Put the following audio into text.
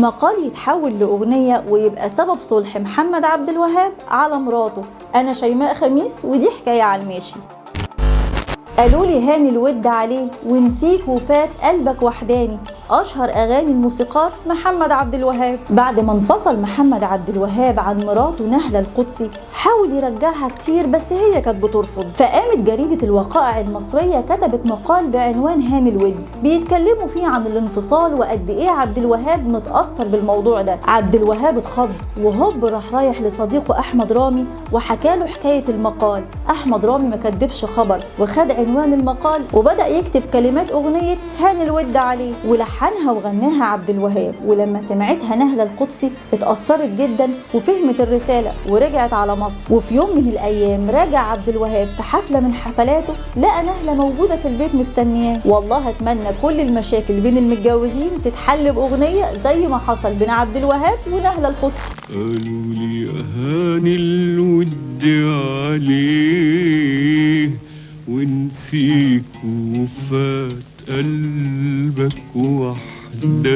مقال يتحول لأغنية ويبقى سبب صلح محمد عبد الوهاب على مراته. أنا شيماء خميس ودي حكاية على الماشي. قالوا لي هاني الود عليه ونسيك وفات قلبك وحداني، أشهر أغاني الموسيقار محمد عبد الوهاب. بعد ما انفصل محمد عبد الوهاب عن مراته نهلة القدسي حاول يرجعها كتير بس هي كانت بترفض، فقامت جريدة الوقائع المصرية كتبت مقال بعنوان هاني الود بيتكلموا فيه عن الانفصال وقد إيه عبد الوهاب متأثر بالموضوع ده. عبد الوهاب اتخض وهوب راح رايح لصديقه أحمد رامي وحكاله حكاية المقال. أحمد رامي ما كدبش خبر وخد عنوان المقال وبدأ يكتب كلمات أغنية هاني الود عليه ولحنها وغناها عبد الوهاب. ولما سمعتها نهلة القدسي اتأثرت جدا وفهمت الرسالة ورجعت على مصر. وفي يوم من الأيام راجع عبد الوهاب في حفلة من حفلاته لقى نهلة موجودة في البيت مستنياه. والله أتمنى كل المشاكل بين المتجوزين تتحل بأغنية زي ما حصل بين عبد الوهاب ونهلة القدسي. قالوا لي هاني الود عليه ونسيك وفات قلبك وحداني،